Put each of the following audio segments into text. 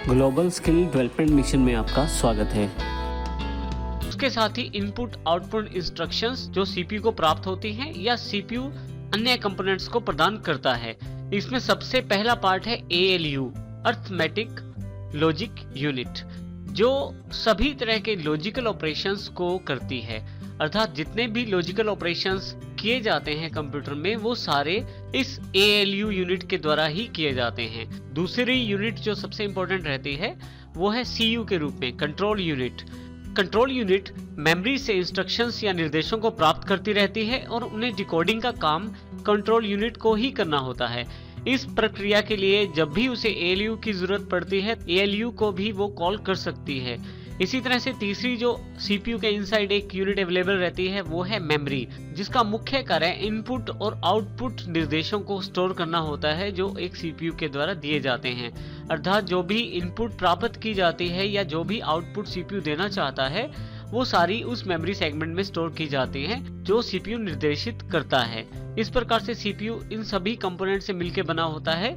Global skill development mission में आपका स्वागत है। उसके साथ ही इनपुट आउटपुट इंस्ट्रक्शंस जो सीपीयू को प्राप्त होती हैं या सीपीयू अन्य कंपोनेंट्स को प्रदान करता है। इसमें सबसे पहला पार्ट है ALU अर्थमेटिक लॉजिक यूनिट, जो सभी तरह के लॉजिकल ऑपरेशंस को करती है। अर्थात जितने भी लॉजिकल ऑपरेशंस किए जाते हैं कंप्यूटर में वो सारे इस ALU यूनिट के द्वारा ही किए जाते हैं। दूसरी यूनिट जो सबसे इंपॉर्टेंट रहती है वो है CU के रूप में control unit. Control unit memory से इंस्ट्रक्शंस या निर्देशों को प्राप्त करती रहती है और उन्हें डिकोडिंग का काम कंट्रोल यूनिट को ही करना होता है। इस प्रक्रिया के लिए जब भी उसे ALU की जरूरत पड़ती है ALU को भी वो कॉल कर सकती है। इसी तरह से तीसरी जो CPU के इनसाइड एक यूनिट अवेलेबल रहती है वो है मेमोरी, जिसका मुख्य कार्य इनपुट और आउटपुट निर्देशों को स्टोर करना होता है जो एक CPU के द्वारा दिए जाते हैं। अर्थात जो भी इनपुट प्राप्त की जाती है या जो भी आउटपुट CPU देना चाहता है वो सारी उस मेमोरी सेगमेंट में स्टोर की जाती हैं जो CPU निर्देशित करता है। इस प्रकार से CPU इन सभी कंपोनेंट से मिलकर बना होता है।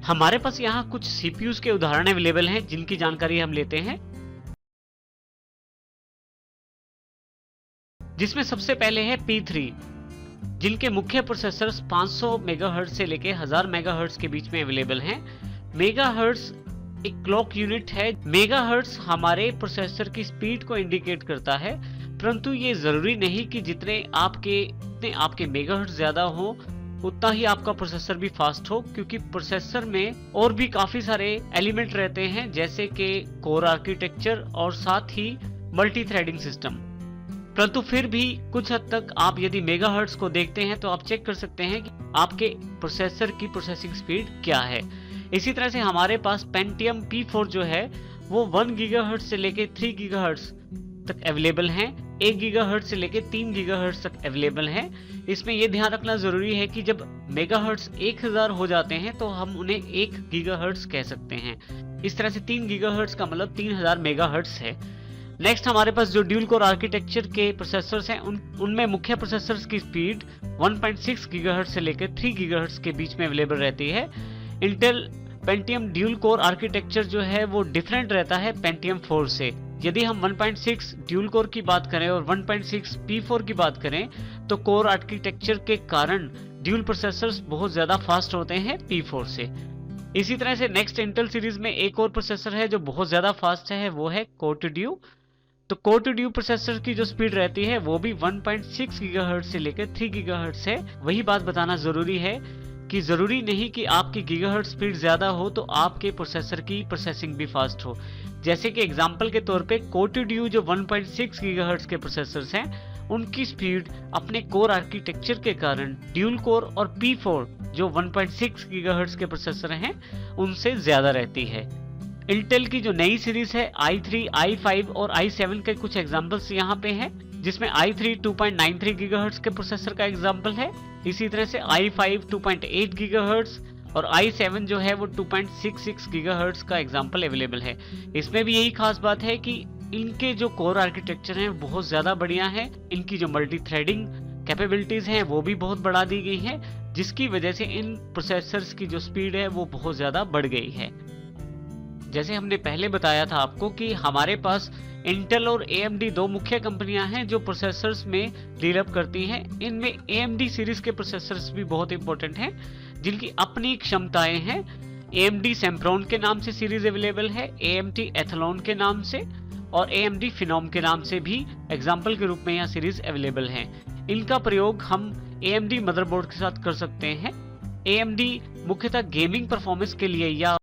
हमारे पास यहाँ कुछ CPUs के उदाहरण अवेलेबल हैं जिनकी जानकारी हम लेते हैं, जिसमें सबसे पहले है P3, जिनके मुख्य प्रोसेसर्स 500 मेगाहर्ट्ज से लेके 1000 मेगाहर्ट्ज के बीच में अवेलेबल हैं। मेगाहर्ट्ज एक क्लॉक यूनिट है। मेगाहर्ट्ज हमारे प्रोसेसर की स्पीड को इंडिकेट करता है, परंतु ये जरूरी नहीं कि जितने आपके मेगाहर्ट्ज ज्यादा हो उतना ही आपका प्रोसेसर भी फास्ट हो, क्योंकि प्रोसेसर में और भी काफी सारे एलिमेंट रहते हैं जैसे कि कोर आर्किटेक्चर और साथ ही मल्टी थ्रेडिंग सिस्टम। परंतु फिर भी कुछ हद तक आप यदि मेगाहर्ट्ज को देखते हैं तो आप चेक कर सकते हैं कि आपके प्रोसेसर की प्रोसेसिंग स्पीड क्या है। इसी तरह से हमारे पास पेंटियम P4 जो है वो 1 गीगाहर्ट्ज से लेके 3 गीगाहर्ट्ज तक अवेलेबल हैं, 1 गीगाहर्ट्ज से लेके 3 गीगाहर्ट्ज तक अवेलेबल हैं। इसमें यह ध्यान रखना जरूरी है कि जब मेगाहर्ट्ज 1000 हो जाते हैं तो हम उन्हें 1 गीगाहर्ट्ज कह सकते हैं। इस तरह से 3 गीगाहर्ट्ज का मतलब 3000 मेगाहर्ट्ज है। नेक्स्ट हमारे पास जो ड्यूल कोर आर्किटेक्चर के प्रोसेसर्स हैं उनमें मुख्य प्रोसेसर्स की स्पीड 1.6 गीगाहर्ट्ज से लेकर 3 गीगाहर्ट्ज के बीच में अवेलेबल रहती है। Intel Pentium dual core architecture जो है वो डिफरेंट रहता है पेंटियम 4 से। यदि हम 1.6 ड्यूल कोर की बात करें और 1.6 P4 की बात करें तो कोर आर्किटेक्चर के कारण ड्यूल प्रोसेसर्स बहुत ज्यादा फास्ट होते हैं P4 से। इसी तरह से नेक्स्ट इंटेल सीरीज में एक और प्रोसेसर है जो बहुत ज्यादा फास्ट है, वो है कोर ड्यू। तो कोर ड्यू प्रोसेसर की जो स्पीड रहती है वो भी 1.6 गीगाहर्ट्ज से लेकर 3 गीगाहर्ट्ज है। वही बात बताना जरूरी है कि जरूरी नहीं कि आपकी गीगाहर्ट्ज स्पीड ज्यादा हो तो आपके प्रोसेसर की प्रोसेसिंग भी फास्ट हो। जैसे कि एग्जांपल के तौर पे कोर ड्यू जो 1.6 गीगाहर्ट्ज के प्रोसेसर्स हैं उनकी स्पीड अपने कोर आर्किटेक्चर के कारण ड्यूल कोर और P4 जो 1.6 गीगाहर्ट्ज के प्रोसेसर हैं उनसे ज्यादा रहती है। इंटेल की जो नई सीरीज है i3, i5 और i7 के कुछ एग्जांपल्स यहाँ पे हैं, जिसमें i3 2.93 गीगाहर्ट्ज के प्रोसेसर का एग्जांपल है। इसी तरह से i5 2.8 गीगाहर्ट्ज और i7 जो है वो 2.66 गीगाहर्ट्ज का एग्जांपल अवेलेबल है। इसमें भी यही खास बात है कि इनके जो कोर आर्किटेक्चर हैं बहुत ज्यादा बढ़िया है। इनकी जो मल्टी थ्रेडिंग कैपेबिलिटीज हैं वो भी बहुत बढ़ा दी गई है, जिसकी वजह से इन प्रोसेसर्स की जो स्पीड है वो बहुत ज्यादा बढ़ गई है। जैसे हमने पहले बताया था आपको कि हमारे पास इंटेल और AMD दो मुख्य कंपनियां हैं जो प्रोसेसर्स में डील अप करती हैं। इनमें AMD सीरीज के प्रोसेसर्स भी बहुत इंपॉर्टेंट हैं जिनकी अपनी क्षमताएं हैं। AMD सेम्प्रोन के नाम से सीरीज अवेलेबल है, AMD एथलॉन के नाम से और AMD फिनोम के नाम से भी एग्जाम्पल के रूप में यह सीरीज अवेलेबल है। इनका प्रयोग हम AMD मदरबोर्ड के साथ कर सकते हैं। AMD मुख्यतः गेमिंग परफॉर्मेंस के लिए या